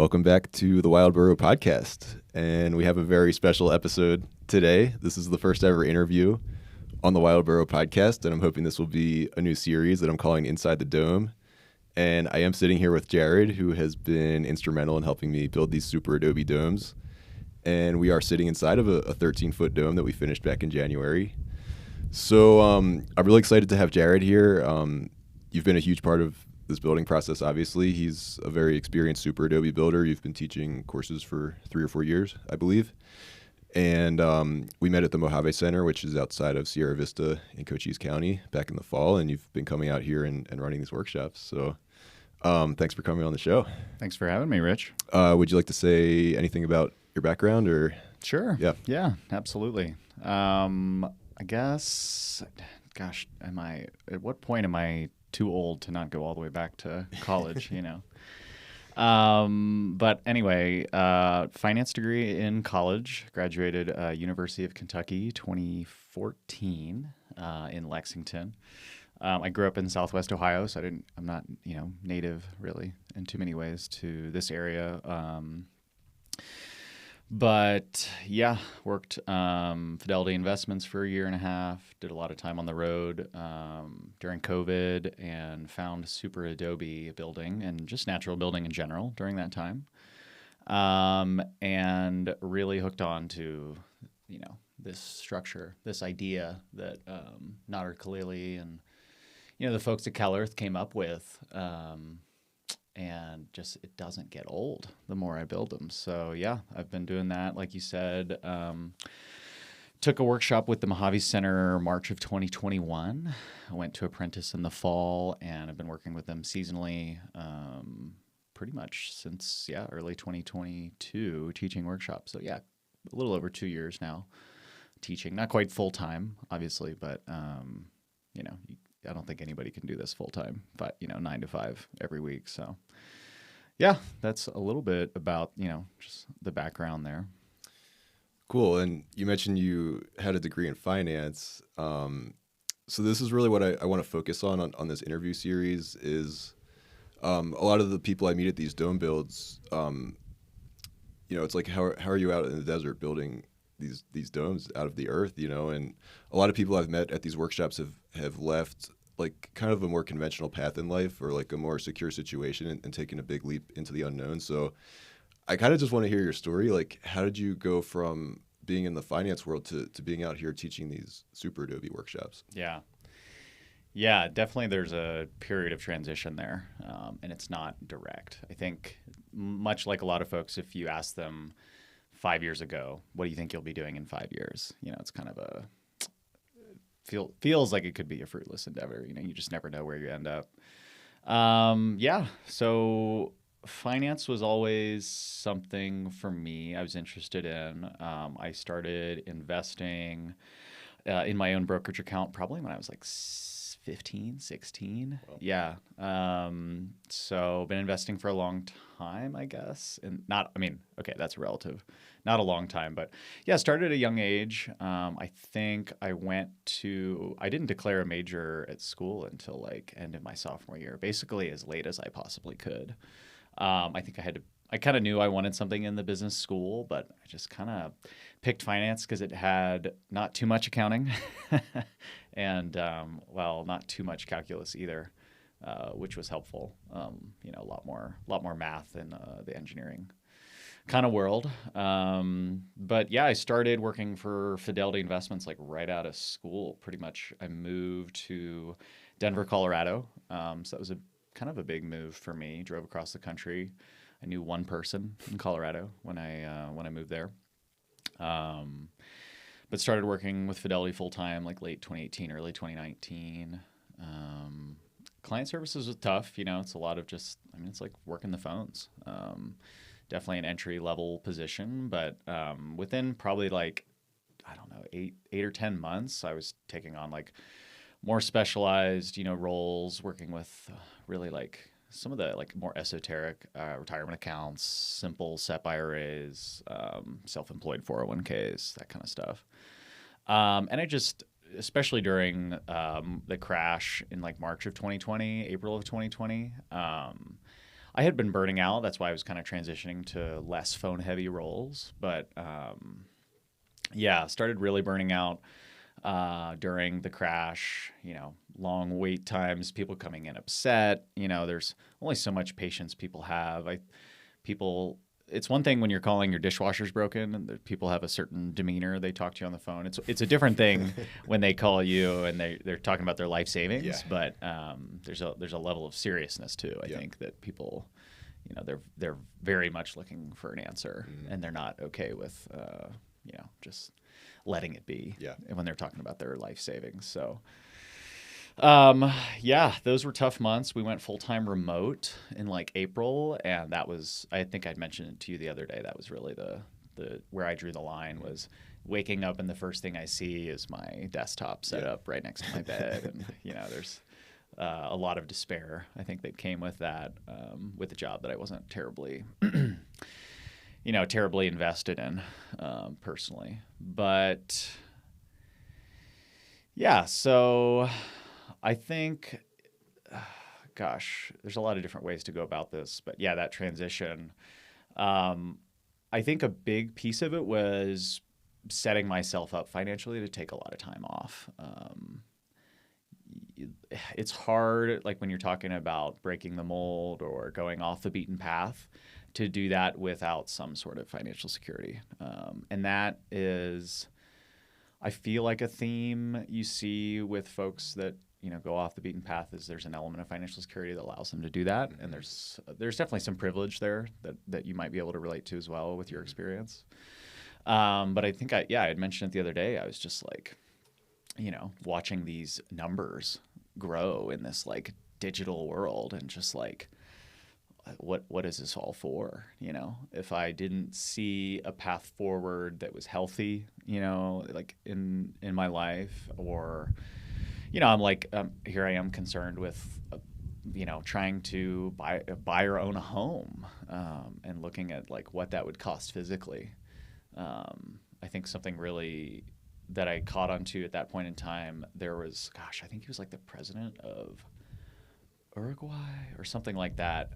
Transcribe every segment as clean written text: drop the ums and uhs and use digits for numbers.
Welcome back to the Wildboro podcast. And we have a very special episode today. This is the first ever interview on the Wildboro podcast, and I'm hoping this will be a new series that I'm calling Inside the Dome. And I am sitting here with Jared, who has been instrumental in helping me build these super Adobe domes. And we are sitting inside of a 13-foot dome that we finished back in January. So I'm really excited to have Jared here. You've been a huge part of this building process, obviously. He's a very experienced super Adobe builder. You've been teaching courses for 3 or 4 years, I believe. And we met at the Mojave Center, which is outside of Sierra Vista in Cochise County, back in the fall. And you've been coming out here and running these workshops. So thanks for coming on the show. Thanks for having me, Rich. Would you like to say anything about your background? Or Sure. Yeah. Yeah, absolutely. I guess, gosh, at what point am I too old to not go all the way back to college, you know? But anyway, finance degree in college, graduated University of Kentucky 2014 in Lexington. I grew up in Southwest Ohio, so I'm not, native really in too many ways to this area. But yeah, worked Fidelity Investments for 1.5 years, did a lot of time on the road during COVID, and found Super Adobe building and just natural building in general during that time. And really hooked on to, this structure, this idea that Nader Khalili and, the folks at CalEarth came up with. And just it doesn't get old the more I build them. So yeah, I've been doing that. Like you said, took a workshop with the Mojave Center March of 2021. I went to apprentice in the fall, and I've been working with them seasonally pretty much since early 2022, teaching workshops. So yeah, a little over 2 years now teaching. Not quite full time, obviously, but I don't think anybody can do this full time, but 9 to 5 every week. So yeah, that's a little bit about, just the background there. Cool. And you mentioned you had a degree in finance. So this is really what I want to focus on this interview series is a lot of the people I meet at these dome builds, it's like, how are you out in the desert building these domes out of the earth, and a lot of people I've met at these workshops have left like kind of a more conventional path in life or like a more secure situation and taken a big leap into the unknown. So I kind of just want to hear your story. Like, how did you go from being in the finance world to being out here teaching these super Adobe workshops? Yeah, definitely there's a period of transition there, and it's not direct. I think much like a lot of folks, if you ask them 5 years ago, what do you think you'll be doing in 5 years? It's kind of feels like it could be a fruitless endeavor. You just never know where you end up. So finance was always something for me I was interested in. I started investing in my own brokerage account probably when I was like 15, 16. Wow. Yeah. So been investing for a long time, I guess. And that's relative. Not a long time, but yeah, started at a young age. I think I didn't declare a major at school until like end of my sophomore year, basically as late as I possibly could. I think I kind of knew I wanted something in the business school, but I just kind of picked finance because it had not too much accounting and, not too much calculus either, which was helpful. A lot more math in the engineering kind of world. But yeah, I started working for Fidelity Investments like right out of school. Pretty much I moved to Denver, Colorado. So that was kind of a big move for me. Drove across the country. I knew one person in Colorado when I moved there. But started working with Fidelity full time like late 2018, early 2019. Client services was tough. It's a lot of it's like working the phones. Definitely an entry level position, but within probably like, I don't know, 8 or 10 months, I was taking on like more specialized, roles, working with really like some of the like more esoteric retirement accounts, simple SEP IRAs, self-employed 401ks, that kind of stuff. And I just, especially during the crash in like March of 2020, April of 2020, I had been burning out. That's why I was kind of transitioning to less phone heavy roles. But yeah, started really burning out during the crash. Long wait times, people coming in upset. There's only so much patience people have. It's one thing when you're calling your dishwasher's broken and people have a certain demeanor. They talk to you on the phone. It's a different thing when they call you and they're talking about their life savings. Yeah. But there's a level of seriousness too. I think that people, they're very much looking for an answer, and they're not okay with just letting it be. Yeah. When they're talking about their life savings. So. Yeah, those were tough months. We went full-time remote in like April, and that was, I think I'd mentioned it to you the other day. That was really the where I drew the line, was waking up and the first thing I see is my desktop set up right next to my bed. And, there's a lot of despair, I think, that came with that, with a job that I wasn't terribly, terribly invested in, personally. But yeah, so I think, gosh, there's a lot of different ways to go about this, but yeah, that transition. I think a big piece of it was setting myself up financially to take a lot of time off. It's hard, like when you're talking about breaking the mold or going off the beaten path, to do that without some sort of financial security. And that is, I feel like, a theme you see with folks that go off the beaten path, is there's an element of financial security that allows them to do that. And there's definitely some privilege there that you might be able to relate to as well with your experience. But I think I had mentioned it the other day. I was just like, watching these numbers grow in this like digital world, and just like, what is this all for? If I didn't see a path forward that was healthy, like in my life, or I'm like, here I am concerned with, trying to buy or own a home, and looking at like what that would cost physically. I think something really that I caught onto at that point in time, there was, gosh, I think he was like the president of Uruguay or something like that,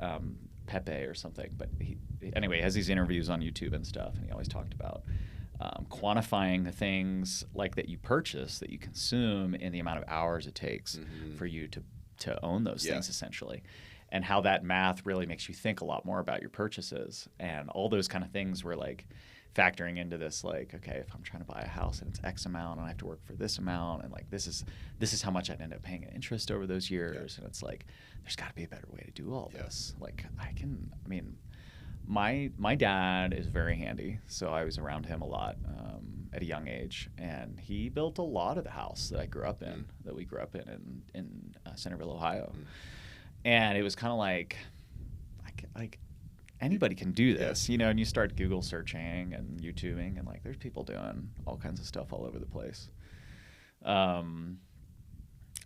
Pepe or something. But he has these interviews on YouTube and stuff, and he always talked about quantifying the things like that you purchase, that you consume, in the amount of hours it takes for you to own those things, essentially, and how that math really makes you think a lot more about your purchases. And all those kind of things were like factoring into this, like, okay, if I'm trying to buy a house and it's X amount and I have to work for this amount, and like this is how much I'd end up paying in interest over those years. And it's like, there's got to be a better way to do all this. Like, my dad is very handy, so I was around him a lot at a young age, and he built a lot of the house that I grew up in, that we grew up in Centerville, Ohio. And it was kind of like anybody can do this, and you start Google searching and YouTubing, and like there's people doing all kinds of stuff all over the place.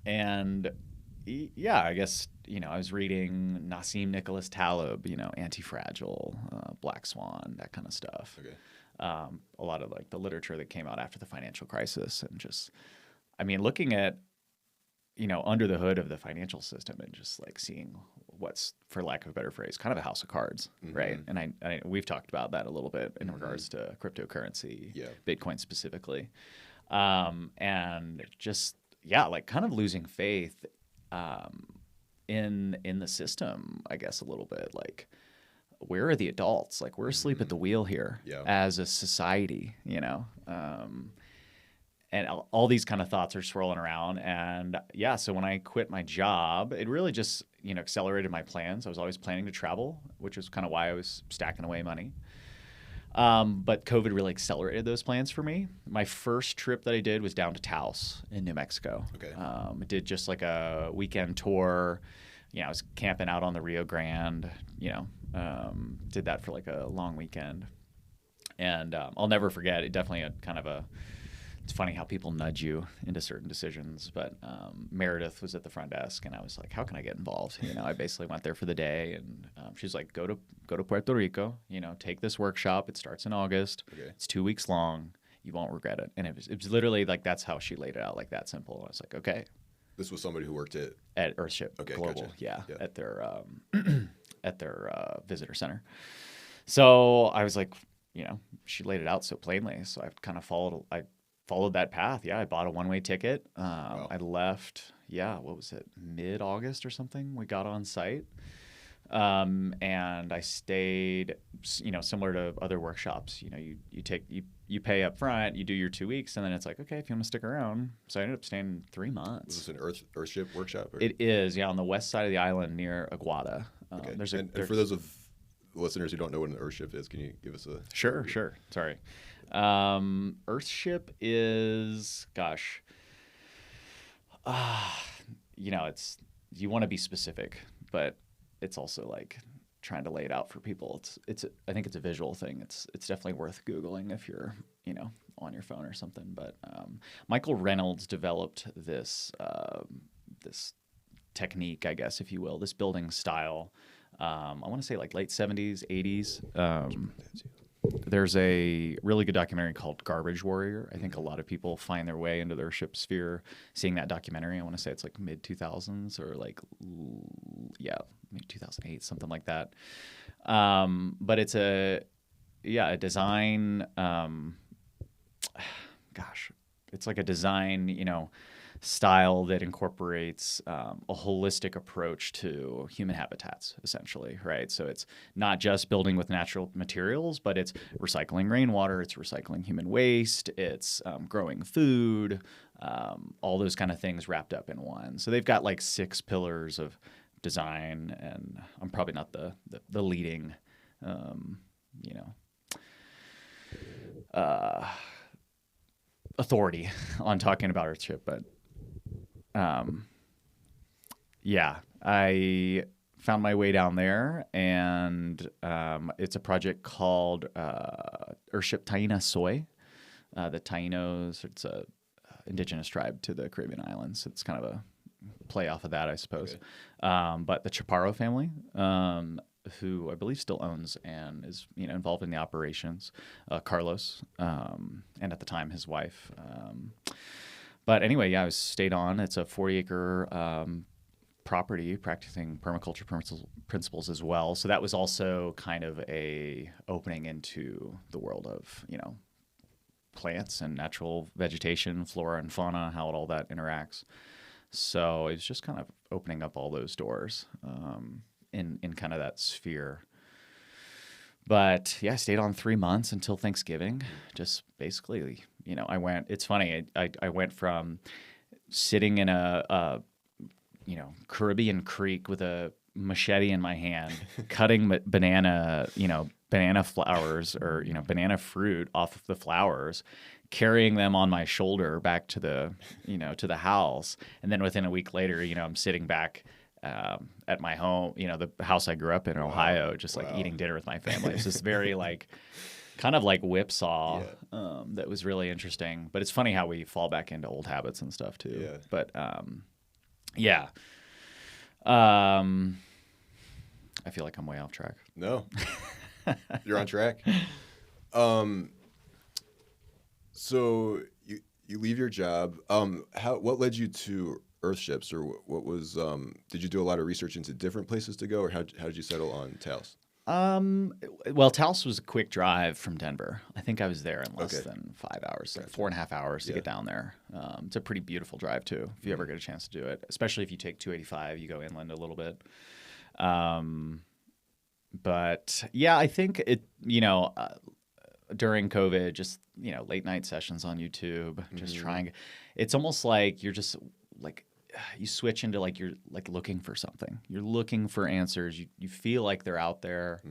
And yeah, I guess, I was reading Nassim Nicholas Taleb, Anti-Fragile, Black Swan, that kind of stuff. Okay. A lot of like the literature that came out after the financial crisis, and just, looking at, under the hood of the financial system, and just like seeing what's, for lack of a better phrase, kind of a house of cards, right? And we've talked about that a little bit in regards to cryptocurrency, Bitcoin specifically, and just, like kind of losing faith in the system, I guess, a little bit. Like, where are the adults? Like, we're asleep at the wheel here as a society, and all these kind of thoughts are swirling around. And so when I quit my job, it really just, accelerated my plans. I was always planning to travel, which is kind of why I was stacking away money. But COVID really accelerated those plans for me. My first trip that I did was down to Taos in New Mexico. Okay. I did just like a weekend tour. I was camping out on the Rio Grande, did that for like a long weekend. And I'll never forget, it definitely had kind of it's funny how people nudge you into certain decisions, but Meredith was at the front desk, and I was like, how can I get involved? I basically went there for the day, and she's like, go to Puerto Rico, take this workshop. It starts in August. Okay. It's 2 weeks long. You won't regret it. And it was literally like, that's how she laid it out, like that simple. I was like, okay. This was somebody who worked at Earthship Global, gotcha. yeah, at their at their visitor center. So I was like, she laid it out so plainly. So I kind of followed that path. Yeah, I bought a one-way ticket. Wow. I left, what was it, mid-August or something? We got on site. And I stayed, similar to other workshops. You pay up front, you do your 2 weeks, and then it's like, okay, if you want to stick around. So I ended up staying 3 months. Was this an Earthship workshop? Or? It is, on the west side of the island near Aguada. Okay. And for those of listeners who don't know what an Earthship is, can you give us a... Sure. Sorry. Earthship is, it's, you want to be specific, but it's also like trying to lay it out for people. I think it's a visual thing. It's definitely worth Googling if you're, on your phone or something. But Michael Reynolds developed this technique, I guess, if you will, this building style. I want to say like late 70s, 80s. There's a really good documentary called Garbage Warrior. I think a lot of people find their way into their ship sphere seeing that documentary. I want to say it's like mid 2000s or maybe 2008, something like that. But it's a design. It's like a design, style that incorporates a holistic approach to human habitats, essentially, right? So it's not just building with natural materials, but it's recycling rainwater, it's recycling human waste, it's growing food, all those kind of things wrapped up in one. So they've got like 6 pillars of design, and I'm probably not the leading, authority on talking about Earthship, but I found my way down there, and it's a project called Earthship Taíno Soy. The Taínos, it's a indigenous tribe to the Caribbean islands. It's kind of a play off of that, I suppose. Okay. But the Chaparro family, who I believe still owns and is involved in the operations, Carlos, and at the time his wife. But anyway, I stayed on. It's a 40-acre property practicing permaculture principles as well. So that was also kind of a opening into the world of, plants and natural vegetation, flora and fauna, how all that interacts. So it's just kind of opening up all those doors in kind of that sphere. But I stayed on 3 months until Thanksgiving. Just basically, it's funny. I went from sitting in a Caribbean creek with a machete in my hand, cutting banana flowers or, banana fruit off of the flowers, carrying them on my shoulder back to the house. And then within a week later, I'm sitting back at my home, the house I grew up in Ohio, just like eating dinner with my family. It's just very kind of like whipsaw. That was really interesting. But it's funny how we fall back into old habits and stuff too. Yeah. But I feel like I'm way off track. No, you're on track. So you leave your job. What led you to Earthships, or what was? Did you do a lot of research into different places to go, or how did you settle on Taos? Well, Taos was a quick drive from Denver. I think I was there in less than 5 hours, like 4.5 hours to get down there. It's a pretty beautiful drive too, if you ever get a chance to do it, especially if you take 285, you go inland a little bit. But I think it, during COVID, just, late night sessions on YouTube, just trying, it's almost like you're just like, you switch into like you're like looking for something. You're looking for answers. You feel like they're out there.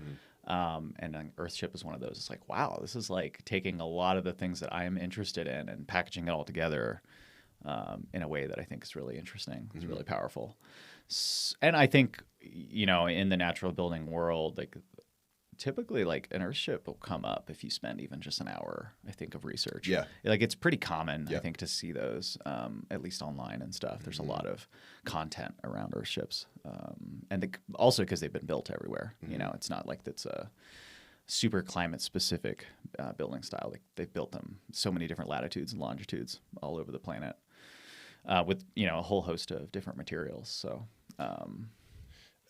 And Earthship is one of those. It's like, wow, this is like taking a lot of the things that I am interested in and packaging it all together in a way that I think is really interesting. It's really powerful. And I think, in the natural building world, like typically like an Earthship will come up if you spend even just an hour, I think, of research. Yeah. Like it's pretty common, I think, to see those, at least online and stuff. There's a lot of content around Earthships. And also because they've been built everywhere. It's not like that's a super climate specific building style. Like they've built them so many different latitudes and longitudes all over the planet with, a whole host of different materials. So,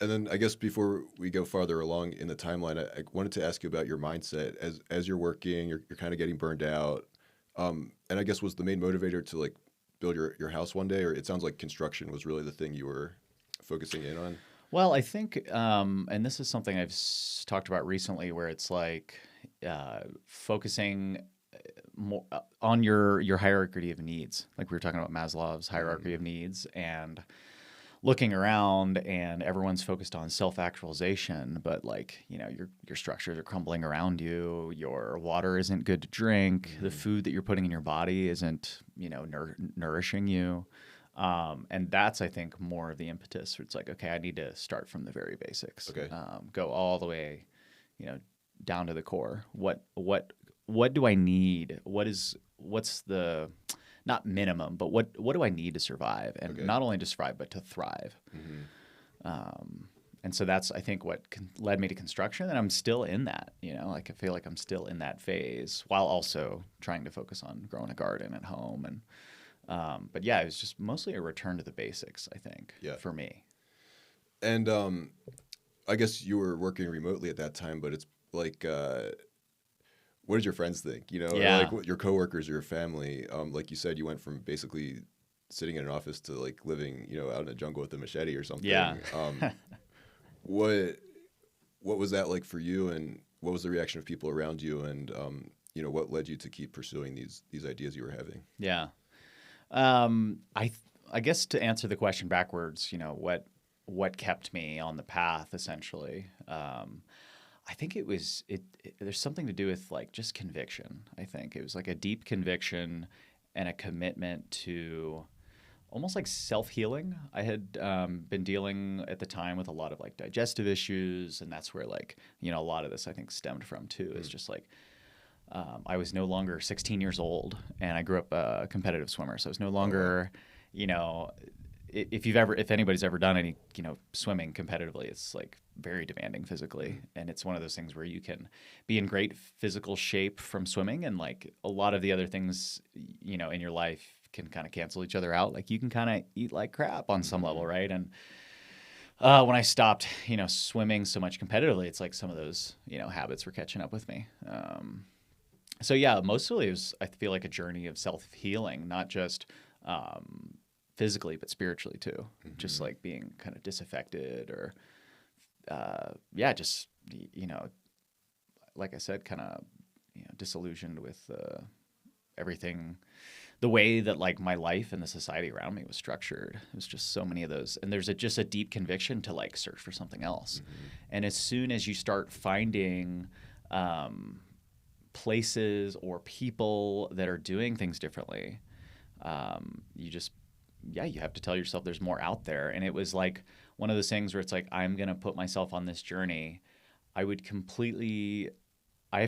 And then I guess before we go farther along in the timeline, I wanted to ask you about your mindset as you're working, you're kind of getting burned out. And I guess was the main motivator to like build your house one day, or it sounds like construction was really the thing you were focusing in on? Well, I think, and this is something I've talked about recently, where it's like focusing more on your hierarchy of needs. Like we were talking about Maslow's hierarchy of needs, and looking around, and everyone's focused on self-actualization, but like, you know, your structures are crumbling around you. Your water isn't good to drink. The food that you're putting in your body isn't, you know, nourishing you. And that's, I think, more of the impetus where it's like, okay, I need to start from the very basics. Okay. Go all the way, you know, down to the core. What do I need? What's the, not minimum, but what do I need to survive? And Okay. not only to survive, but to thrive. And so that's, I think, what led me to construction. And I'm still in that, you know, like I feel like I'm still in that phase while also trying to focus on growing a garden at home. And, but yeah, it was just mostly a return to the basics, I think, for me. And I guess you were working remotely at that time, but it's like, what did your friends think? You know, or like what, your coworkers or your family? Like you said, you went from basically sitting in an office to like living, you know, out in the jungle with a machete or something. Yeah. What was that like for you, and what was the reaction of people around you, and you know, what led you to keep pursuing these ideas you were having? Yeah. I guess to answer the question backwards, you know, what kept me on the path essentially. I think there's something to do with like just conviction. I think it was like a deep conviction and a commitment to almost like self-healing. I had been dealing at the time with a lot of like digestive issues, and that's where like, you know, a lot of this I think stemmed from too, is just like, I was no longer 16 years old, and I grew up a competitive swimmer. So I was no longer, you know, if anybody's ever done any, you know, swimming competitively, it's like very demanding physically. And it's one of those things where you can be in great physical shape from swimming, and like a lot of the other things, you know, in your life can kind of cancel each other out. Like you can kind of eat like crap on some level, right? And when I stopped, you know, swimming so much competitively, it's like some of those, you know, habits were catching up with me. So yeah, mostly it was, I feel like, a journey of self-healing, not just physically, but spiritually too. Just like being kind of disaffected, or just, you know, like I said, kind of, you know, disillusioned with everything, the way that like my life and the society around me was structured. It was just so many of those, and there's just a deep conviction to like search for something else. And as soon as you start finding places or people that are doing things differently, you have to tell yourself there's more out there. And it was like one of those things where it's like, I'm going to put myself on this journey. I have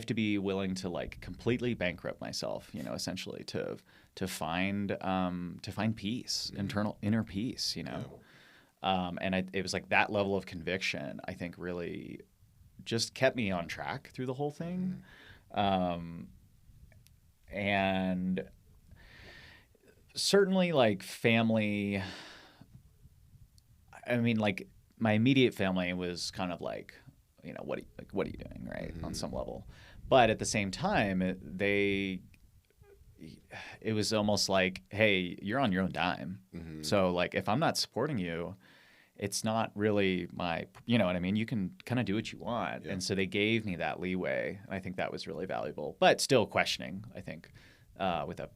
to be willing to like completely bankrupt myself, you know, essentially to find peace, inner peace, you know. And it was like that level of conviction, I think, really just kept me on track through the whole thing. And certainly like family, I mean, like my immediate family was kind of like, you know, what are you doing, right? On some level. But at the same time, it was almost like, hey, you're on your own dime. So like, if I'm not supporting you, it's not really you know what I mean? You can kind of do what you want. And so they gave me that leeway. And I think that was really valuable, but still questioning, I think, with a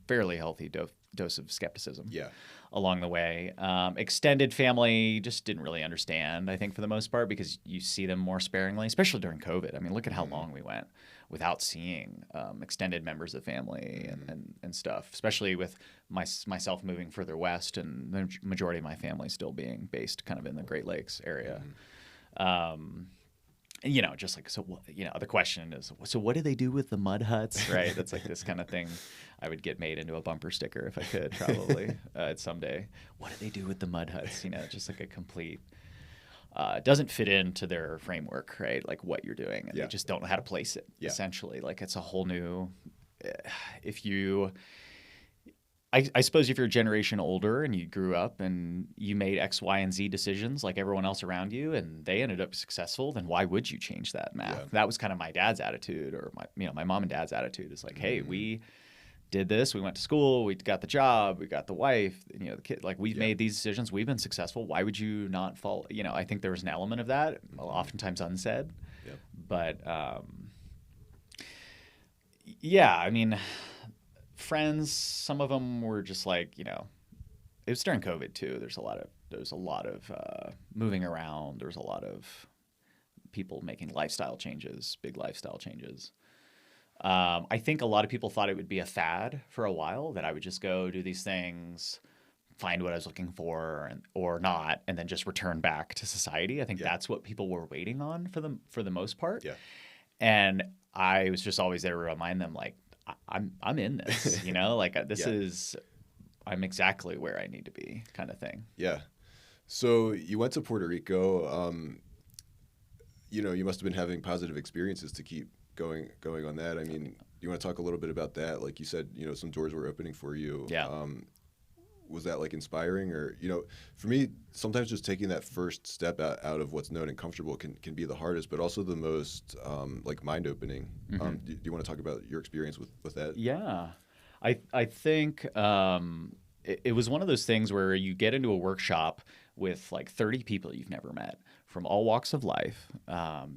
fairly healthy dose of skepticism along the way. Extended family just didn't really understand, I think, for the most part, because you see them more sparingly, especially during COVID. I mean, look at how long we went without seeing extended members of family and stuff, especially with myself moving further west and the majority of my family still being based kind of in the Great Lakes area. You know, just like, so, you know, the question is, so what do they do with the mud huts, right? That's like this kind of thing I would get made into a bumper sticker if I could, probably, someday. What do they do with the mud huts? You know, just like a complete, doesn't fit into their framework, right? Like what you're doing. And they just don't know how to place it, essentially. Like it's a whole new, I suppose if you're a generation older and you grew up and you made X, Y, and Z decisions like everyone else around you, and they ended up successful, then why would you change that math? Yeah. That was kind of my dad's attitude, or my mom and dad's attitude is like, hey, we did this, we went to school, we got the job, we got the wife, the kid, like we made these decisions, we've been successful. Why would you not follow? I think there was an element of that, oftentimes unsaid, but I mean, friends, some of them were just like, it was during COVID too. There's a lot of moving around. There's a lot of people making big lifestyle changes. I think a lot of people thought it would be a fad for a while, that I would just go do these things, find what I was looking for or not, and then just return back to society. I think that's what people were waiting on for the most part. Yeah. And I was just always there to remind them, like, I'm in this, like this is, I'm exactly where I need to be, kind of thing. Yeah. So you went to Puerto Rico. You must have been having positive experiences to keep going on that. I mean, do you want to talk a little bit about that? Like you said, some doors were opening for you. Yeah. Was that like inspiring, or for me, sometimes just taking that first step out of what's known and comfortable can be the hardest, but also the most like mind opening. Do you want to talk about your experience with that? Yeah, I think it was one of those things where you get into a workshop with like 30 people you've never met from all walks of life,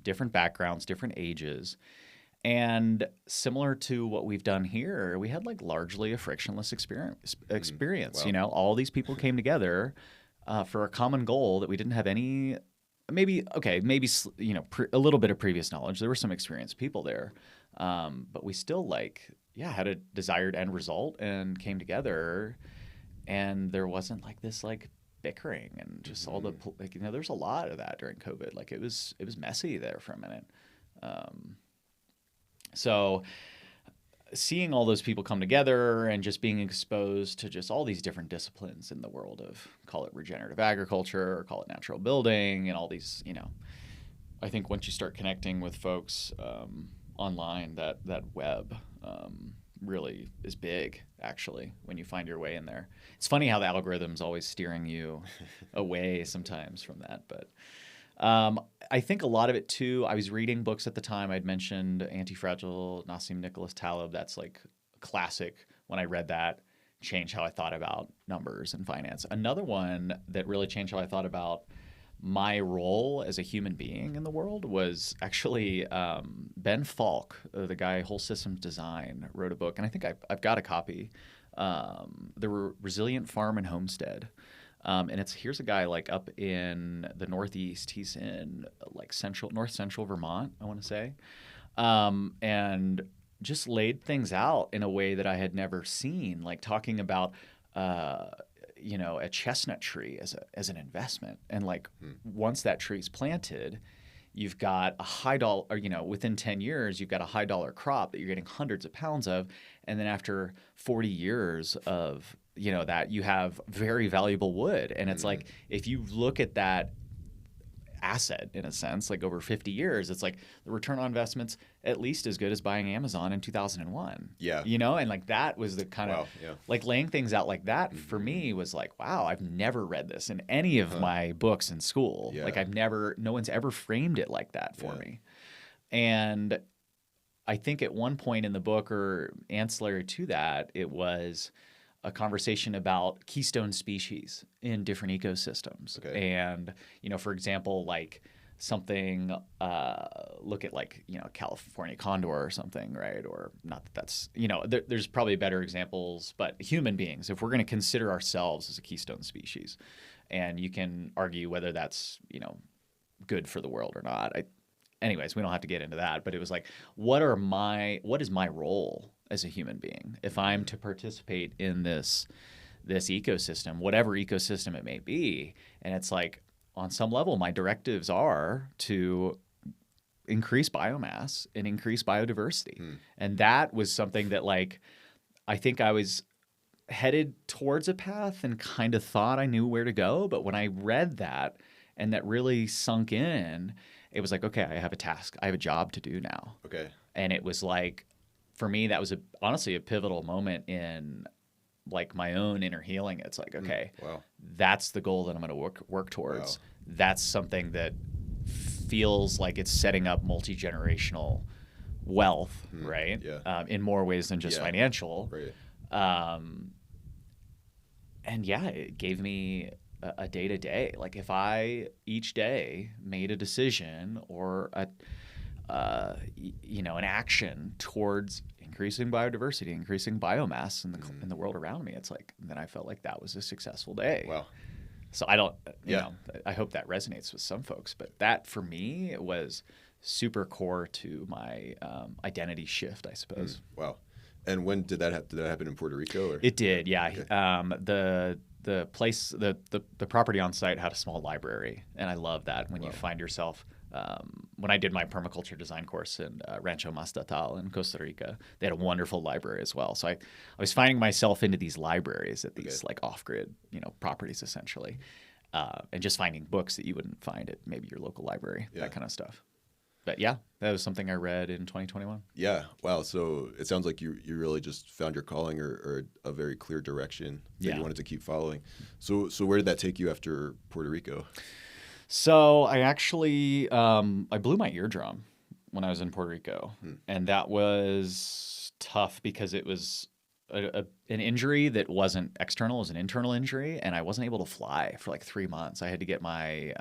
different backgrounds, different ages. And similar to what we've done here, we had like largely a frictionless experience. Wow. All these people came together for a common goal that we didn't have any, maybe a little bit of previous knowledge. There were some experienced people there, but we still had a desired end result and came together, and there wasn't like this like bickering and just all the there's a lot of that during COVID. Like it was messy there for a minute. So seeing all those people come together and just being exposed to just all these different disciplines in the world of, call it regenerative agriculture or call it natural building, and all these, I think once you start connecting with folks online, that web really is big, actually, when you find your way in there. It's funny how the algorithm's always steering you away sometimes from that, but I think a lot of it too, I was reading books at the time. I'd mentioned Anti-Fragile, Nassim Nicholas Taleb. That's like classic. When I read that, changed how I thought about numbers and finance. Another one that really changed how I thought about my role as a human being in the world was actually Ben Falk, the guy Whole Systems Design, wrote a book, and I think I've got a copy, The Resilient Farm and Homestead. And here's a guy like up in the Northeast. He's in like north central Vermont, I want to say, and just laid things out in a way that I had never seen. Like talking about a chestnut tree as an investment, and like once that tree's planted, you've got a high dollar, within 10 years, you've got a high dollar crop that you're getting hundreds of pounds of, and then after 40 years of that, you have very valuable wood. And it's like, if you look at that asset in a sense, like over 50 years, it's like the return on investment's at least as good as buying Amazon in 2001. Yeah. And like that was the kind of like laying things out like that for me was like, wow, I've never read this in any of my books in school. Yeah. Like no one's ever framed it like that for me. And I think at one point in the book, or ancillary to that, it was a conversation about keystone species in different ecosystems. Okay. And, for example, like something, look at like, California condor or something, right? Or not that that's, there's probably better examples, but human beings, if we're going to consider ourselves as a keystone species, and you can argue whether that's, good for the world or not. Anyways, we don't have to get into that, but it was like, what is my role as a human being if I'm to participate in this ecosystem, whatever ecosystem it may be? And it's like, on some level, my directives are to increase biomass and increase biodiversity. And that was something that, like, I think I was headed towards a path and kind of thought I knew where to go. But when I read that and that really sunk in, it was like, okay, I have a task. I have a job to do now. Okay. And it was like, for me, that was honestly a pivotal moment in like my own inner healing. It's like, okay, Wow. that's the goal that I'm going to work towards. Wow. That's something that feels like it's setting up multi-generational wealth, right? Yeah. In more ways than just financial. Right. And yeah, it gave me a day-to-day. Like if I each day made a decision or an action towards increasing biodiversity, increasing biomass in the world around me, it's like then I felt like that was a successful day. Wow. So I don't, I hope that resonates with some folks, but that for me was super core to my identity shift, I suppose. Wow. And when did that did that happen in Puerto Rico? Or? It did, yeah. Okay. The place, the property on site had a small library, and I love that when you find yourself. When I did my permaculture design course in Rancho Mastatal in Costa Rica, they had a wonderful library as well. So I was finding myself into these libraries at these like off-grid, properties essentially, and just finding books that you wouldn't find at maybe your local library, that kind of stuff. But yeah, that was something I read in 2021. Yeah. Wow. So it sounds like you really just found your calling or a very clear direction that you wanted to keep following. So where did that take you after Puerto Rico? So I actually I blew my eardrum when I was in Puerto Rico, and that was tough because it was an injury that wasn't external; it was an internal injury, and I wasn't able to fly for like 3 months. I had to get my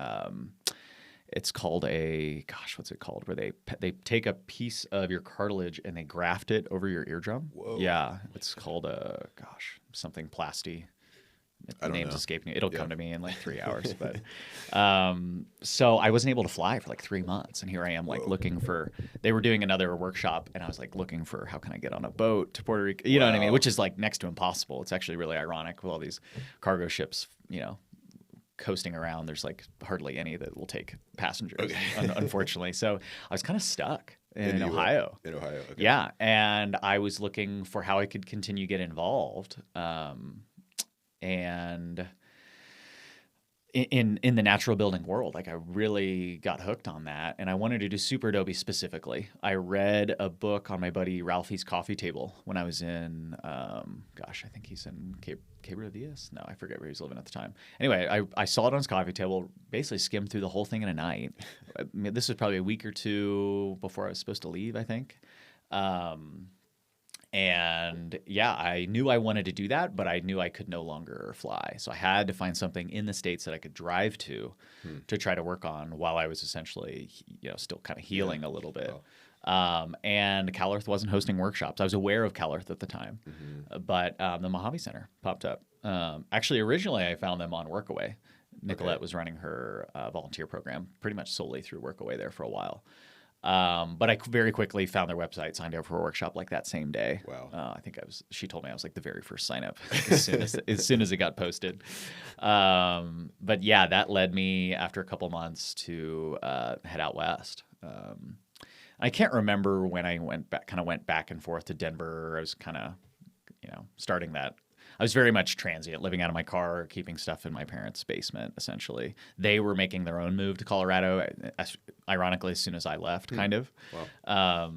it's called what's it called? Where they take a piece of your cartilage and they graft it over your eardrum. Whoa. Yeah, it's called something plasty. The name's escaping me. It'll come to me in like 3 hours. But so I wasn't able to fly for like 3 months, and here I am like looking for. They were doing another workshop, and I was like looking for how can I get on a boat to Puerto Rico? You know what I mean? Which is like next to impossible. It's actually really ironic with all these cargo ships, coasting around. There's like hardly any that will take passengers, unfortunately. So I was kind of stuck in Ohio. In Ohio, okay. Yeah, and I was looking for how I could continue to get involved. And in the natural building world, like I really got hooked on that, and I wanted to do super adobe specifically. I read a book on my buddy Ralphie's coffee table when I was in, I think he's in Cabrillo Diaz. No, I forget where he was living at the time. Anyway, I saw it on his coffee table, basically skimmed through the whole thing in a night. I mean, this was probably a week or two before I was supposed to leave, I think. And yeah, I knew I wanted to do that, but I knew I could no longer fly. So I had to find something in the States that I could drive to try to work on while I was essentially, still kind of healing a little bit. And CalEarth wasn't hosting workshops. I was aware of CalEarth at the time, but the Mojave Center popped up. Actually, originally I found them on Workaway. Nicolette was running her volunteer program pretty much solely through Workaway there for a while. But I very quickly found their website, signed up for a workshop like that same day. Wow. I think she told me I was like the very first sign up as soon as it got posted. But yeah, that led me after a couple months to head out west. I can't remember when I went back and forth to Denver. I was kind of, starting that. I was very much transient, living out of my car, keeping stuff in my parents' basement, essentially. They were making their own move to Colorado, ironically, as soon as I left, kind of. Wow.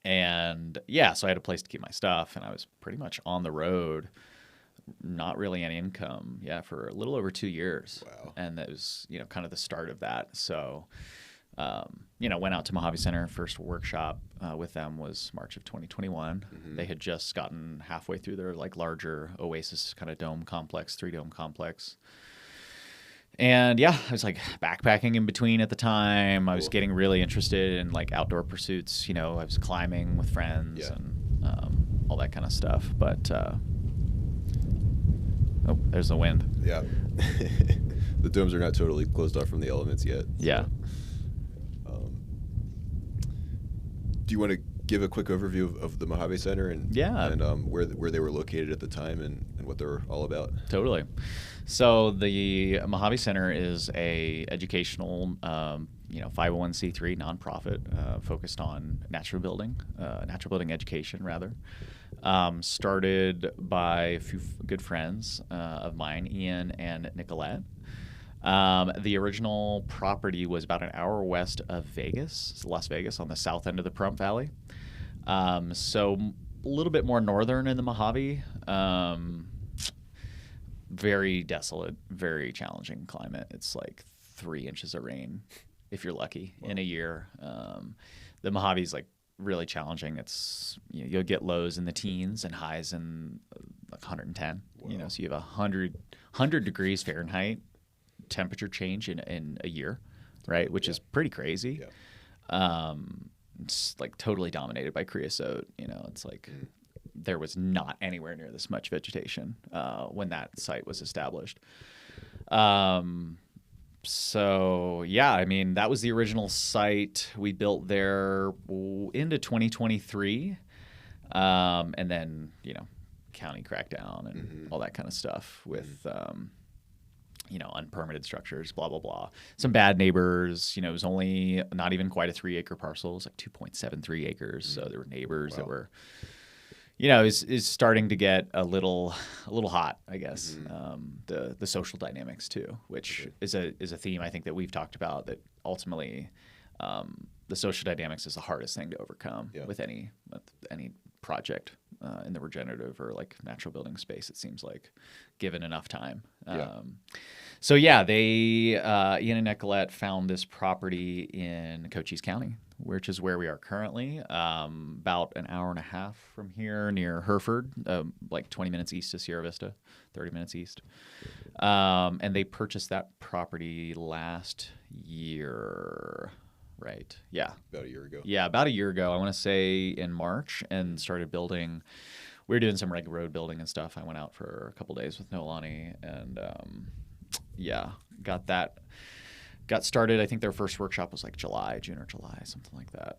And yeah, so I had a place to keep my stuff, and I was pretty much on the road, not really any income, for a little over 2 years. Wow. And that was, kind of the start of that. So, went out to Mojave Center. First workshop with them was March of 2021. They had just gotten halfway through their like larger Oasis kind of dome complex, 3-dome complex. And yeah, I was like backpacking in between at the time. I was getting really interested in like outdoor pursuits. I was climbing with friends and all that kind of stuff. But there's the wind. Yeah. The domes are not totally closed off from the elements yet. So. Yeah. Do you want to give a quick overview of the Mojave Center and where they were located at the time and what they're all about? Totally. So the Mojave Center is a educational, 501c3 nonprofit focused on natural building education rather. Started by a few good friends of mine, Ian and Nicolette. The original property was about an hour west of Vegas, Las Vegas, on the south end of the Pahrump Valley. So a little bit more northern in the Mojave. Very desolate, very challenging climate. It's like 3 inches of rain if you're lucky in a year. The Mojave is like really challenging. It's you'll get lows in the teens and highs in like 110. Wow. So you have 100 degrees Fahrenheit temperature change in a year, right? Which is pretty crazy. Yeah. It's like totally dominated by creosote. It's like there was not anywhere near this much vegetation when that site was established. So yeah, I mean, that was the original site. We built there into 2023. And then, county crackdown and all that kind of stuff with, unpermitted structures, blah, blah, blah. Some bad neighbors. It was only not even quite a 3-acre parcel. It was like 2.73 acres. So there were neighbors that were, is starting to get a little hot, I guess. The social dynamics too, which is a theme I think that we've talked about, that ultimately the social dynamics is the hardest thing to overcome with any project in the regenerative or like natural building space, it seems like, given enough time. So yeah, they Ian and Nicolette found this property in Cochise County, which is where we are currently, about an hour and a half from here, near Hereford, like 20 minutes east of Sierra Vista, 30 minutes east. And they purchased that property last year. Right. Yeah. About a year ago. Yeah, about a year ago. I want to say in March, and started building. We were doing some regular road building and stuff. I went out for a couple days with Noelani, and got started. I think their first workshop was like June or July, something like that.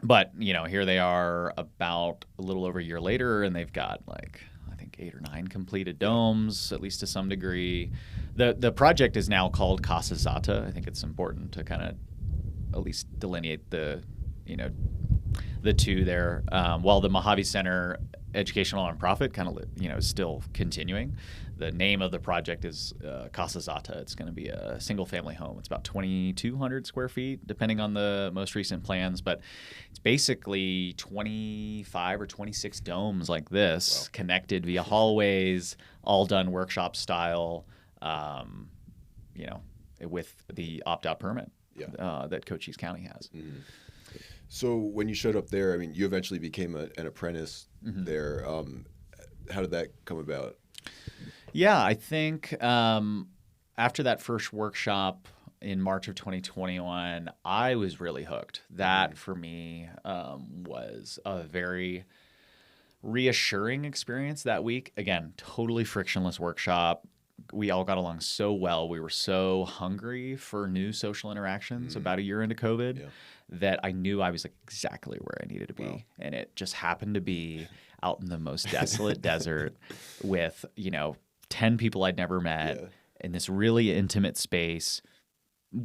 But here they are about a little over a year later, and they've got like, I think 8 or 9 completed domes, at least to some degree. The project is now called Casa Zata. I think it's important to kind of at least delineate the two there. While the Mojave Center educational nonprofit kind of is still continuing. The name of the project is Casa Zata. It's going to be a single family home. It's about 2,200 square feet, depending on the most recent plans, but it's basically 25 or 26 domes like this, connected via hallways, all done workshop style, with the opt-out permit that Cochise County has. Mm-hmm. So when you showed up there, I mean, you eventually became an apprentice there. How did that come about? Yeah, I think after that first workshop in March of 2021, I was really hooked. That for me was a very reassuring experience that week. Again, totally frictionless workshop. We all got along so well. We were so hungry for new social interactions about a year into COVID that I knew I was like exactly where I needed to be. Wow. And it just happened to be out in the most desolate desert with, 10 people I'd never met in this really intimate space.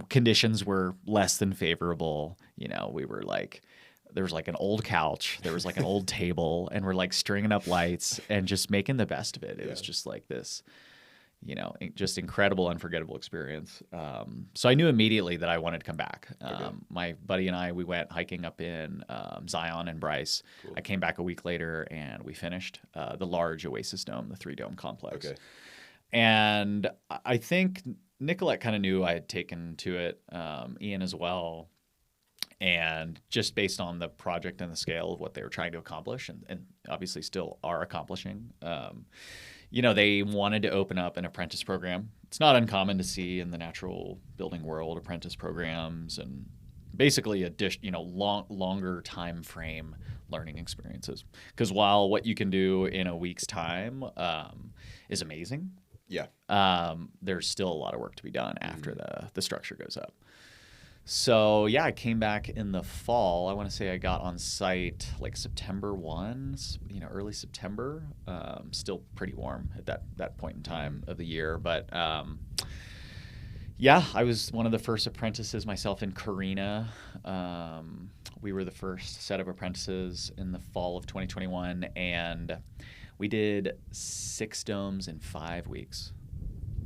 Conditions were less than favorable. We were like, there was like an old couch, there was like an old table, and we're like stringing up lights and just making the best of it. It was just like this, just incredible, unforgettable experience. So I knew immediately that I wanted to come back. My buddy and I, we went hiking up in Zion and Bryce. Cool. I came back a week later, and we finished the large Oasis Dome, the 3-dome complex. Okay. And I think Nicolette kind of knew I had taken to it, Ian as well. And just based on the project and the scale of what they were trying to accomplish, and obviously still are accomplishing, they wanted to open up an apprentice program. It's not uncommon to see in the natural building world apprentice programs, and basically longer time frame learning experiences. Because while what you can do in a week's time is amazing, there's still a lot of work to be done after the structure goes up. So I came back in the fall. I want to say I got on site like September 1, early September. Still pretty warm at that point in time of the year. But I was one of the first apprentices myself in Carina. We were the first set of apprentices in the fall of 2021, and we did 6 domes in 5 weeks.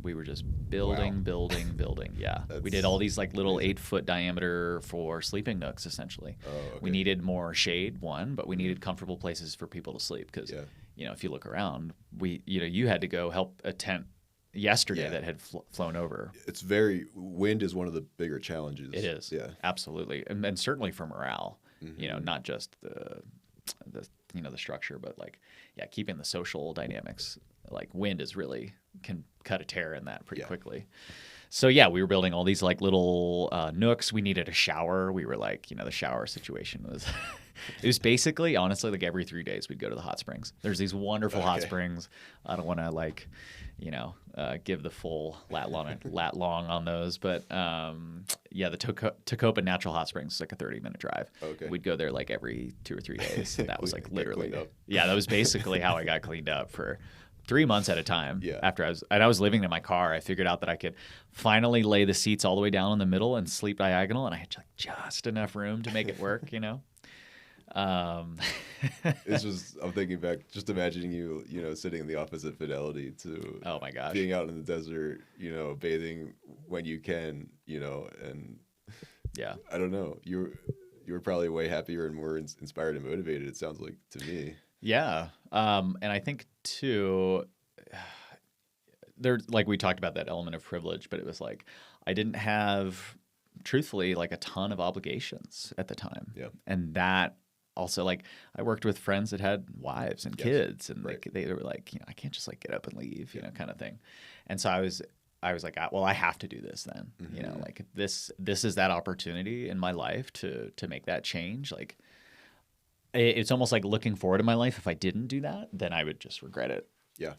We were just building, Wow. building. Yeah. We That's did all these like little amazing. 8-foot diameter for sleeping nooks, essentially. Oh, okay. We needed more shade, one, but we needed comfortable places for people to sleep. Because, Yeah. if you look around, you had to go help a tent yesterday Yeah. that had flown over. It's wind is one of the bigger challenges. It is. Yeah. Absolutely. And certainly for morale, Mhm. not just the structure, but like, yeah, keeping the social dynamics. Like wind can cut a tear in that pretty Yeah. quickly. So yeah, we were building all these like little nooks. We needed a shower. We were like, the shower situation was, it was basically, honestly, like every 3 days we'd go to the hot springs. There's these wonderful hot Okay. springs. I don't want to give the full lat long on those, but yeah, the Tecopa Natural Hot Springs is like a 30-minute drive. Okay. We'd go there like every 2 or 3 days. And that was like Get literally, cleaned up. yeah, that was basically how I got cleaned up for 3 months at a time. Yeah. After I was living in my car, I figured out that I could finally lay the seats all the way down in the middle and sleep diagonal, and I had like just enough room to make it work. I'm thinking back, just imagining you, sitting in the office at Fidelity to Oh my gosh. being out in the desert, bathing when you can, and Yeah. I don't know, you were probably way happier and more inspired and motivated. It sounds like to me. Yeah. And I think too, there, like we talked about that element of privilege, but it was like, I didn't have, truthfully, like a ton of obligations at the time. Yeah. And that also, like, I worked with friends that had wives and Yes. kids, and Right. they were like, I can't just like get up and leave, kind of thing. And so I was like, well, I have to do this then, Mhm. like this is that opportunity in my life to make that change. Like, it's almost like looking forward in my life. If I didn't do that, then I would just regret it. Yeah.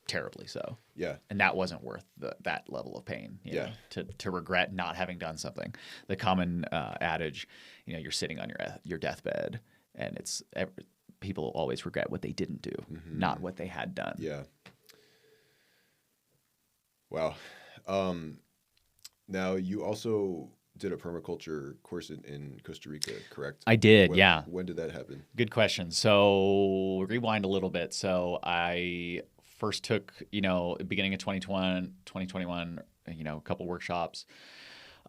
Terribly so. Yeah. And that wasn't worth that level of pain. Yeah. To regret not having done something. The common adage, you're sitting on your deathbed, and people always regret what they didn't do, not what they had done. Yeah. Wow. Now you also did a permaculture course in Costa Rica, correct? I did, yeah. When did that happen? Good question. So rewind a little bit. So I first took, beginning of 2021, a couple workshops.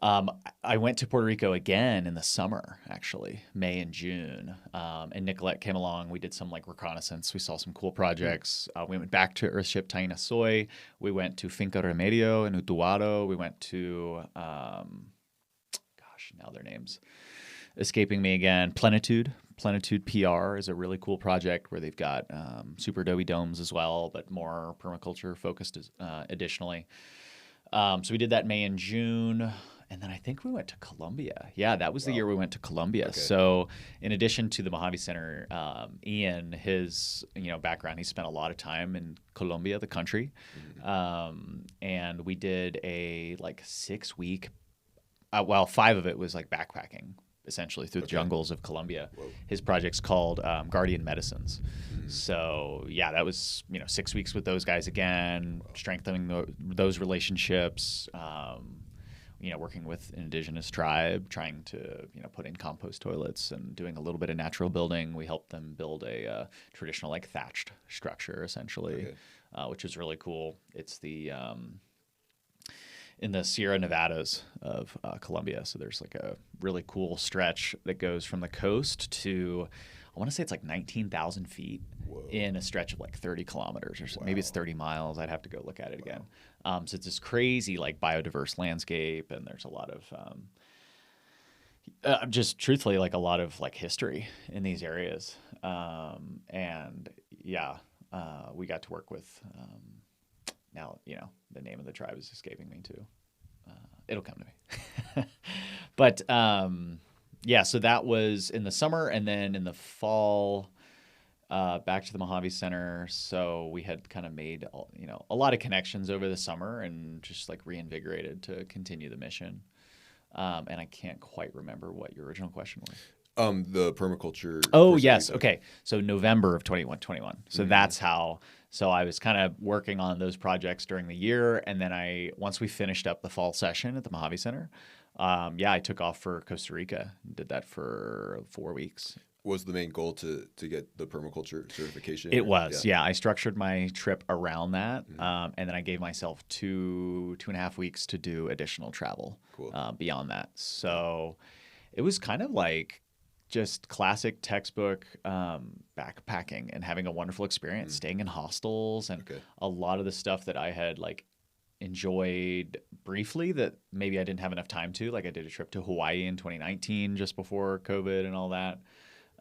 I went to Puerto Rico again in the summer, actually, May and June. And Nicolette came along. We did some like reconnaissance. We saw some cool projects. We went back to Earthship Taina Soy. We went to Finca Remedio in Utuado. We went to, now their names escaping me again. Plenitude PR is a really cool project where they've got super adobe domes as well, but more permaculture focused additionally. So we did that May and June. And then I think we went to Colombia. Yeah, that was the year we went to Colombia. Okay. So in addition to the Mojave Center, Ian, his background, he spent a lot of time in Colombia, the country. And we did a like 6-week, 5 of it was like backpacking, essentially through the jungles of Colombia. Whoa. His project's called Guardian Medicines. So yeah, that was 6 weeks with those guys again, strengthening those relationships. Working with an indigenous tribe, trying to put in compost toilets and doing a little bit of natural building. We helped them build a traditional like thatched structure, essentially, which is really cool. It's the in the Sierra Nevadas of Colombia. So there's like a really cool stretch that goes from the coast to, I want to say it's like 19,000 feet in a stretch of like 30 kilometers or so. Maybe it's 30 miles. I'd have to go look at it again. So it's this crazy like biodiverse landscape, and there's a lot of just truthfully like a lot of like history in these areas. And yeah, we got to work with now, the name of the tribe is escaping me too. It'll come to me. But yeah, so that was in the summer, and then in the fall, back to the Mojave Center. So we had kind of made a lot of connections over the summer, and just like reinvigorated to continue the mission. And I can't quite remember what your original question was. The permaculture. Oh, course that yes. you took. Okay. So November of 21. So that's how. So I was kind of working on those projects during the year, and then once we finished up the fall session at the Mojave Center, I took off for Costa Rica. Did that for 4 weeks. Was the main goal to get the permaculture certification? It was, yeah. I structured my trip around that, Mm-hmm. and then I gave myself 2.5 weeks to do additional travel Cool. beyond that. So it was kind of like just classic textbook backpacking and having a wonderful experience, staying in hostels, and Okay. a lot of the stuff that I had like enjoyed briefly that maybe I didn't have enough time to. Like I did a trip to Hawaii in 2019 just before COVID and all that.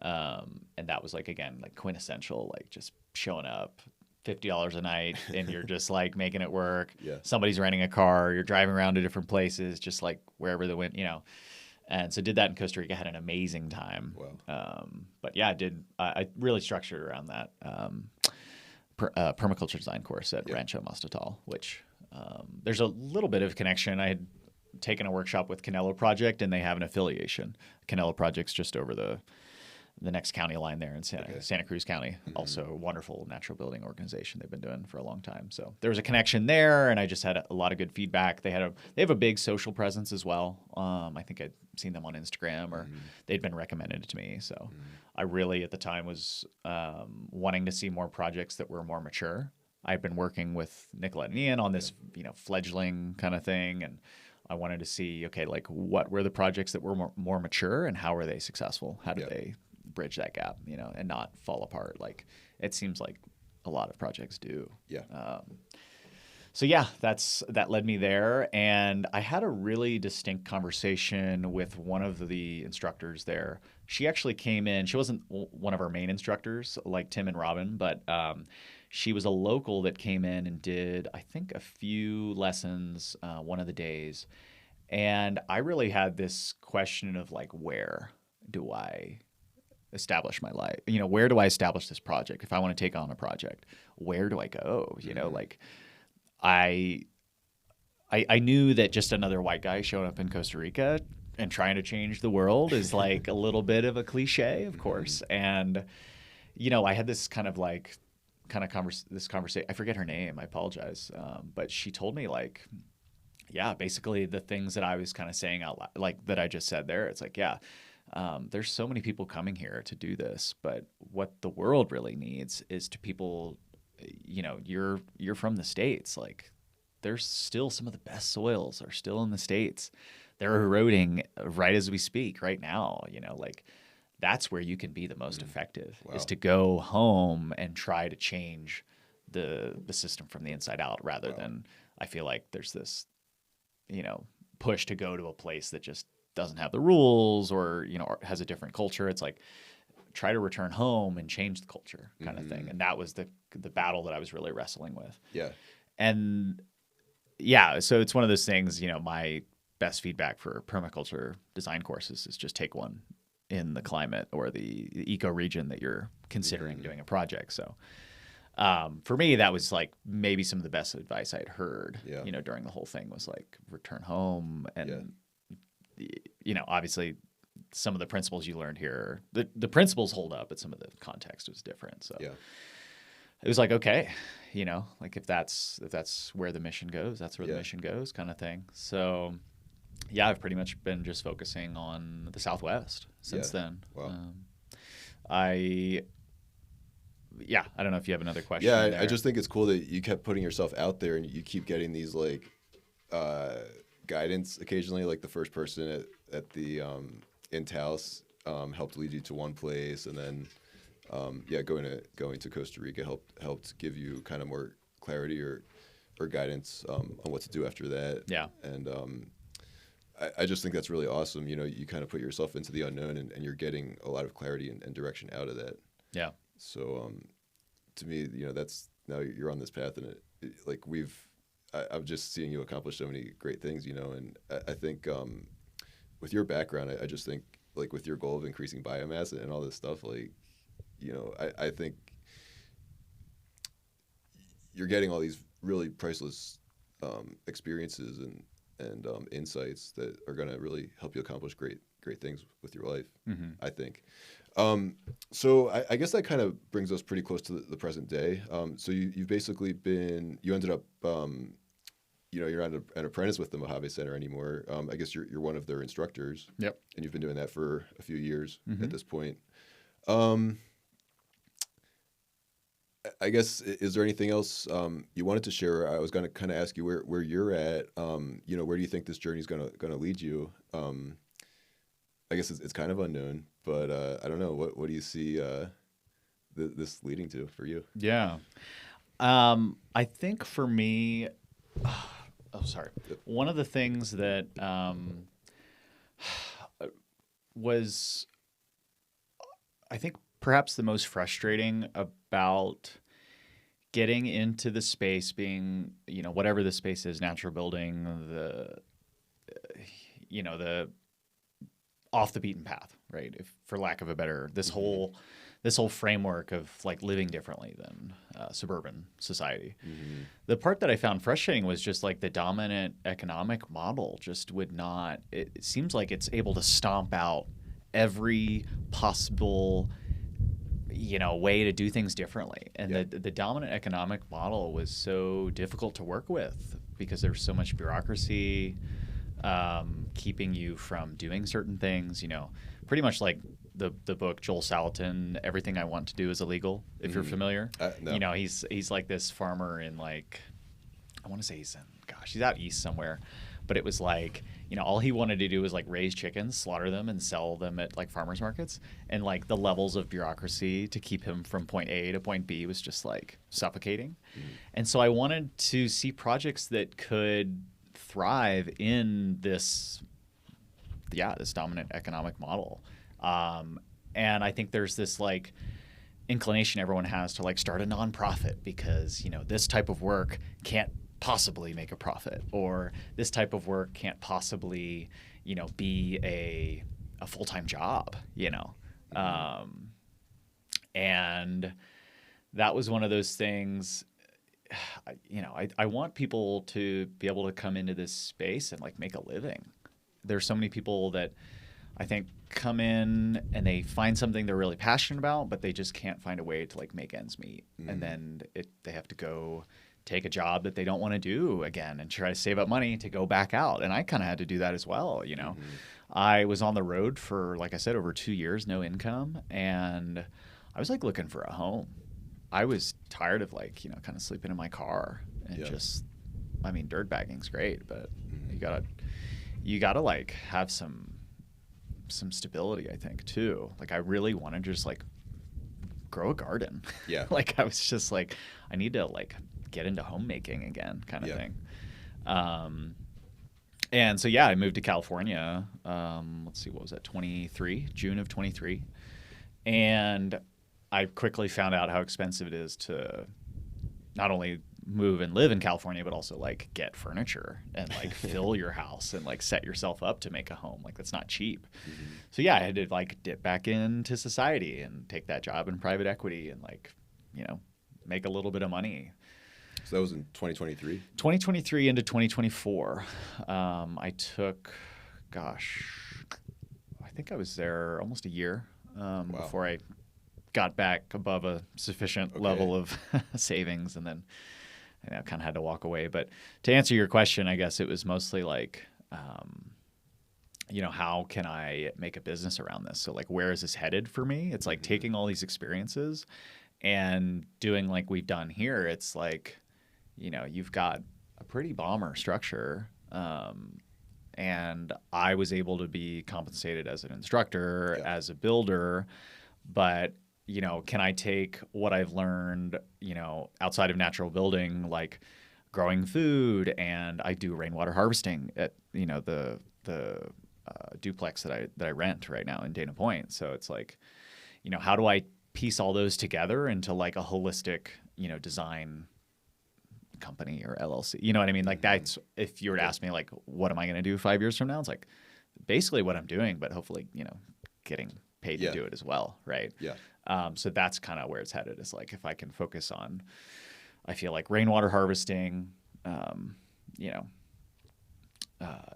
And that was like, again, like quintessential, like just showing up $50 a night and you're just like making it work. Yeah. Somebody's renting a car, you're driving around to different places, just like wherever the wind, And so did that in Costa Rica, had an amazing time. Wow. But yeah, I really structured around that permaculture design course at Rancho Mastatal, which there's a little bit of connection. I had taken a workshop with Canelo Project, and they have an affiliation. Canelo Project's just over the next county line there in Santa Cruz County. Mm-hmm. Also a wonderful natural building organization they've been doing for a long time. So there was a connection there, and I just had a lot of good feedback. They have a big social presence as well. I think I'd seen them on Instagram, or they'd been recommended to me. So I really at the time was wanting to see more projects that were more mature. I've been working with Nicolette and Ian on this, fledgling kind of thing, and I wanted to see, okay, like what were the projects that were more mature, and how were they successful? How did they bridge that gap, and not fall apart like it seems like a lot of projects do. Yeah. So yeah, that led me there, and I had a really distinct conversation with one of the instructors there. She actually came in. She wasn't one of our main instructors like Tim and Robin, but she was a local that came in and did, I think, a few lessons one of the days. And I really had this question of like, where do I establish my life? Where do I establish this project? If I want to take on a project, where do I go? Like I knew that just another white guy showing up in Costa Rica and trying to change the world is like a little bit of a cliche, of course. And, I had this this conversation. I forget her name. I apologize. But she told me like, yeah, basically the things that I was kind of saying out loud, like that I just said there. It's like, yeah, there's so many people coming here to do this, but what the world really needs is to people, you're from the States. Like there's still some of the best soils are still in the States. They're eroding right as we speak right now, like that's where you can be the most effective is to go home and try to change the system from the inside out rather than I feel like there's this, push to go to a place that just doesn't have the rules or, or has a different culture. It's like try to return home and change the culture kind of thing. And that was the battle that I was really wrestling with. Yeah. And yeah, so it's one of those things, my best feedback for permaculture design courses is just take one in the climate or the eco region that you're considering doing a project. So for me, that was like maybe some of the best advice I'd heard, during the whole thing was like return home. And, obviously some of the principles you learned here, the principles hold up, but some of the context was different. So it was like, okay, like if that's where the mission goes, that's where the mission goes kind of thing. So yeah, I've pretty much been just focusing on the Southwest since then. Wow. I don't know if you have another question. Yeah, I just think it's cool that you kept putting yourself out there and you keep getting these like guidance occasionally. Like the first person at the in Taos helped lead you to one place, and then going to Costa Rica helped give you kind of more clarity or guidance on what to do after that. Yeah, and I just think that's really awesome. You kind of put yourself into the unknown, and you're getting a lot of clarity and direction out of that. Yeah. So to me, that's now you're on this path, and I'm just seeing you accomplish so many great things, and I think with your background, I just think like with your goal of increasing biomass and all this stuff, like, I think you're getting all these really priceless experiences and insights that are going to really help you accomplish great things with your life, I think. So I guess that kind of brings us pretty close to the present day. So you've basically you ended up, you're not an apprentice with the Mojave Center anymore. I guess you're one of their instructors. Yep. And you've been doing that for a few years at this point. Um, I guess is there anything else you wanted to share? I was going to kind of ask you where you're at. Where do you think this journey is gonna lead you? I guess it's kind of unknown, but I don't know. What do you see this leading to for you? Yeah. I think for me, sorry. One of the things that was, I think, perhaps the most frustrating about getting into the space, being, whatever the space is, natural building, the off the beaten path, right? If, for lack of a better, this whole framework of like living differently than suburban society. The part that I found frustrating was just like the dominant economic model just would not. It seems like it's able to stomp out every possible way to do things differently, and the dominant economic model was so difficult to work with because there's so much bureaucracy keeping you from doing certain things. Pretty much like the book Joel Salatin, Everything I Want to Do is Illegal, if you're familiar. No. He's like this farmer in like, I want to say he's out east somewhere, but it was like, all he wanted to do was like raise chickens, slaughter them, and sell them at like farmers markets. And like the levels of bureaucracy to keep him from point A to point B was just like suffocating. And so I wanted to see projects that could thrive in this dominant economic model. And I think there's this like inclination everyone has to like start a nonprofit because, this type of work can't possibly make a profit, or this type of work can't possibly, be a full-time job, and that was one of those things. I want people to be able to come into this space and like make a living. There's so many people that I think come in and they find something they're really passionate about, but they just can't find a way to like make ends meet. And then they have to go take a job that they don't want to do again and try to save up money to go back out. And I kind of had to do that as well. I was on the road for, like I said, over 2 years, no income. And I was like looking for a home. I was tired of like, kind of sleeping in my car and dirt bagging's great, but you gotta like have some stability, I think, too. Like I really want to just like grow a garden. Yeah. Like I was just like, I need to like get into homemaking again, kind of thing. And so I moved to California. Let's see, what was that? June of 23, and I quickly found out how expensive it is to not only move and live in California, but also like get furniture and like fill your house and like set yourself up to make a home. Like that's not cheap. So I had to like dip back into society and take that job in private equity and like, make a little bit of money. So that was in 2023? 2023 into 2024. I took, I think I was there almost a year before I got back above a sufficient level of savings, and then I kind of had to walk away. But to answer your question, I guess it was mostly like, how can I make a business around this? So like, where is this headed for me? It's like taking all these experiences and doing like we've done here. It's like, you've got a pretty bomber structure. And I was able to be compensated as an instructor, as a builder, but can I take what I've learned, outside of natural building, like growing food, and I do rainwater harvesting at, the duplex that I rent right now in Dana Point. So it's like, how do I piece all those together into like a holistic, design company or LLC? You know what I mean? Like that's, if you were to ask me like, what am I going to do 5 years from now? It's like basically what I'm doing, but hopefully, getting paid to do it as well. Right. Yeah. So that's kind of where it's headed. Is like, if I can focus on, I feel like rainwater harvesting,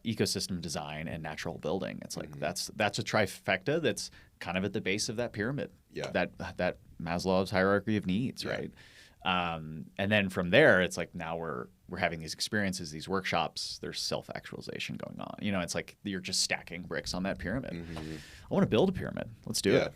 ecosystem design and natural building. It's like, that's a trifecta that's kind of at the base of that pyramid, that Maslow's hierarchy of needs. Right. And then from there, it's like, now we're having these experiences, these workshops, there's self-actualization going on. It's like you're just stacking bricks on that pyramid. I want to build a pyramid. Let's do it.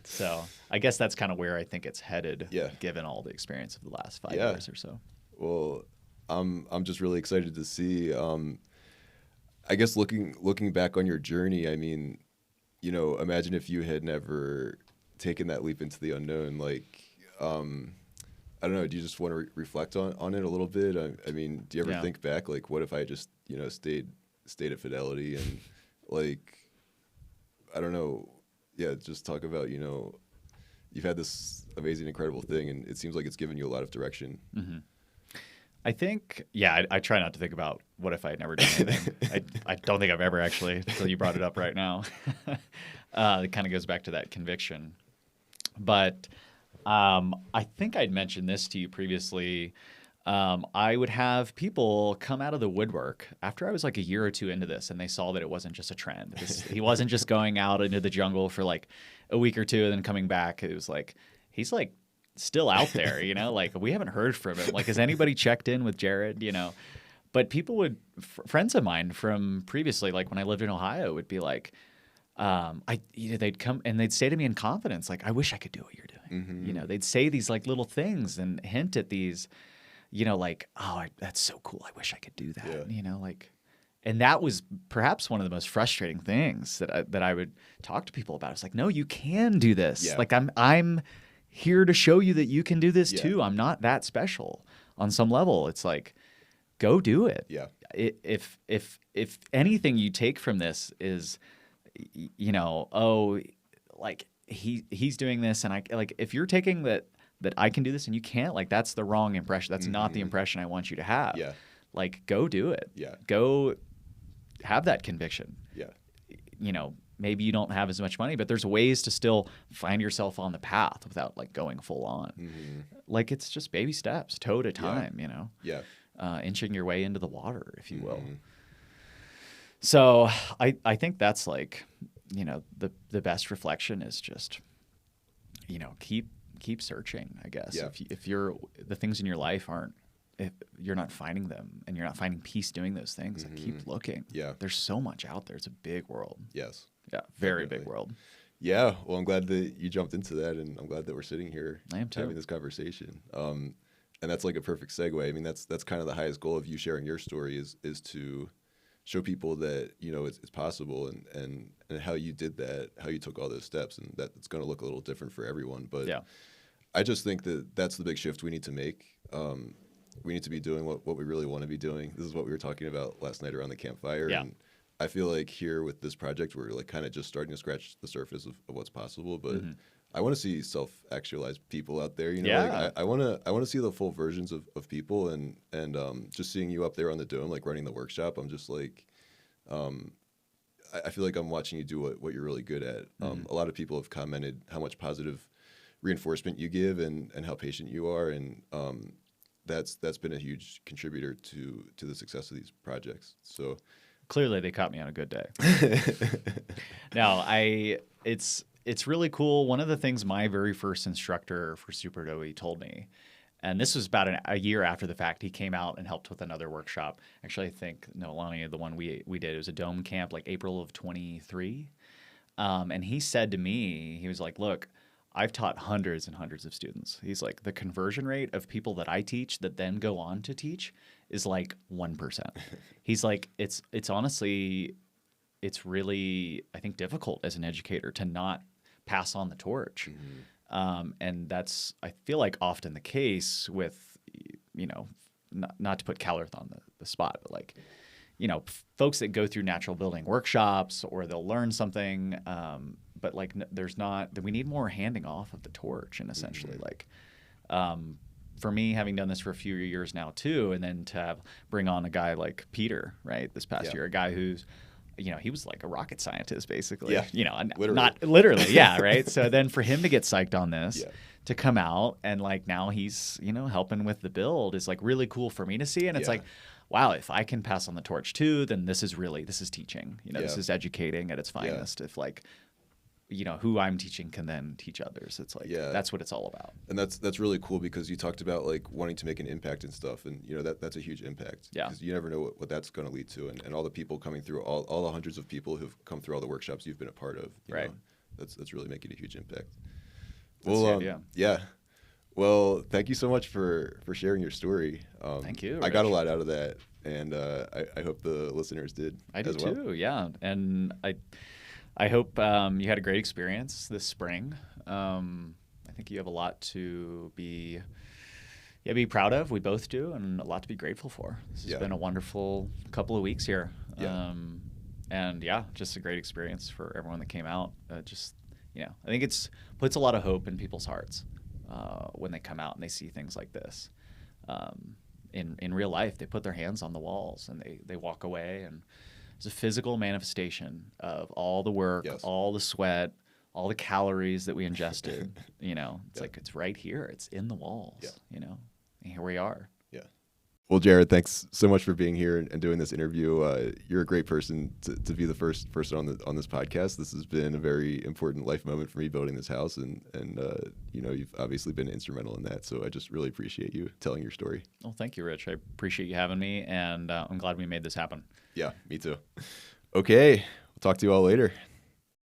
So I guess that's kind of where I think it's headed, Yeah. given all the experience of the last 5 Yeah. years or so. Well, I'm just really excited to see. I guess looking back on your journey, I mean, imagine if you had never taken that leap into the unknown. Like, I don't know. Do you just want to reflect on it a little bit? I mean, do you ever Yeah. think back, like, what if I just stayed at Fidelity and like, I don't know. Yeah, just talk about you've had this amazing, incredible thing, and it seems like it's given you a lot of direction. Mm-hmm. I think, yeah, I try not to think about what if I had never done anything. I don't think I've ever actually, until you brought it up right now. It kind of goes back to that conviction. But I think I'd mentioned this to you previously. I would have people come out of the woodwork after I was like a year or two into this, and they saw that it wasn't just a trend. He wasn't just going out into the jungle for like a week or two and then coming back. It was like, he's like still out there, like we haven't heard from him. Like, has anybody checked in with Jared, But people would, friends of mine from previously, like when I lived in Ohio, would be like, they'd come and they'd say to me in confidence, like, I wish I could do what you're doing. Mm-hmm. They'd say these like little things and hint at these, like, oh, that's so cool. I wish I could do that. Yeah. And that was perhaps one of the most frustrating things that I would talk to people about. It's like, no, you can do this. Yeah. Like I'm here to show you that you can do this Yeah. too. I'm not that special on some level. It's like, go do it. Yeah. If anything you take from this is, like he's doing this, and I like, if you're taking that I can do this and you can't, like, that's the wrong impression. That's not the impression I want you to have. Yeah. Like, go do it. Yeah. Go have that conviction. Yeah. Maybe you don't have as much money, but there's ways to still find yourself on the path without like going full on. Mm-hmm. Like, it's just baby steps, toe at a time, Yeah. Inching your way into the water, if you will. Mm-hmm. So I think that's like, the best reflection is just, keep searching, I guess. Yeah. If you're, the things in your life if you're not finding them and you're not finding peace doing those things, like, keep looking. Yeah. There's so much out there. It's a big world. Yes. Yeah. Very Definitely. big world. Yeah. Well, I'm glad that you jumped into that, and I'm glad that we're sitting here I am too. having this conversation. And that's like a perfect segue. I mean, that's kind of the highest goal of you sharing your story is to show people that, it's possible, and how you did that, how you took all those steps, and that it's going to look a little different for everyone. But Yeah. I just think that that's the big shift we need to make. We need to be doing what we really want to be doing. This is what we were talking about last night around the campfire. Yeah. And I feel like here with this project, we're like kind of just starting to scratch the surface of what's possible. But I want to see self-actualized people out there. Yeah. Like I want to see the full versions of people, and just seeing you up there on the dome, like running the workshop. I'm just like, I feel like I'm watching you do what you're really good at. A lot of people have commented how much positive reinforcement you give, and how patient you are, and that's been a huge contributor to the success of these projects. So Clearly they caught me on a good day. No, it's really cool. One of the things my very first instructor for Super Doughy told me, and this was about a year after the fact, he came out and helped with another workshop. Actually, I think Lonnie, the one we did, it was a dome camp, like April of 23. And he said to me, he was like, look, I've taught hundreds and hundreds of students. He's like, the conversion rate of people that I teach that then go on to teach is like 1%. He's like, it's honestly, it's really, I think, difficult as an educator to not pass on the torch. And that's, I feel like, often the case with, not to put Callerth on the spot, but like, folks that go through natural building workshops, or they'll learn something, but like we need more handing off of the torch. And essentially, like, for me, having done this for a few years now too, and then to bring on a guy like Peter, right, this past year, a guy who's, he was like a rocket scientist, basically. Yeah, literally. Not literally, yeah, right. So then for him to get psyched on this, to come out, and like now he's, helping with the build, is like really cool for me to see. And it's like, wow, if I can pass on the torch too, then this is teaching. This is educating at its finest. If like, who I'm teaching can then teach others. It's like, that's what it's all about. And that's really cool, because you talked about like wanting to make an impact and stuff, and that's a huge impact. Yeah. Because you never know what that's going to lead to, and all the people coming through, all the hundreds of people who've come through all the workshops you've been a part of. You Right. know, that's really making a huge impact. That's the idea. Yeah. Well, thank you so much for sharing your story. Thank you, I got a Rich. lot out of that, and I hope the listeners did I do as well. too. Yeah, and I hope you had a great experience this spring. I think you have a lot to be proud of. We both do, and a lot to be grateful for. This has Yeah. been a wonderful couple of weeks here. Yeah. And yeah, just a great experience for everyone that came out. I think it's puts a lot of hope in people's hearts when they come out and they see things like this. In real life, they put their hands on the walls and they walk away, and it's a physical manifestation of all the work, Yes. all the sweat, all the calories that we ingested. It's Yeah. like it's right here. It's in the walls. Yeah. And here we are. Yeah. Well, Jared, thanks so much for being here and doing this interview. You're a great person to be the first person on this podcast. This has been a very important life moment for me building this house, and you've obviously been instrumental in that. So I just really appreciate you telling your story. Well, thank you, Rich. I appreciate you having me, and I'm glad we made this happen. Yeah, me too. Okay, we'll talk to you all later.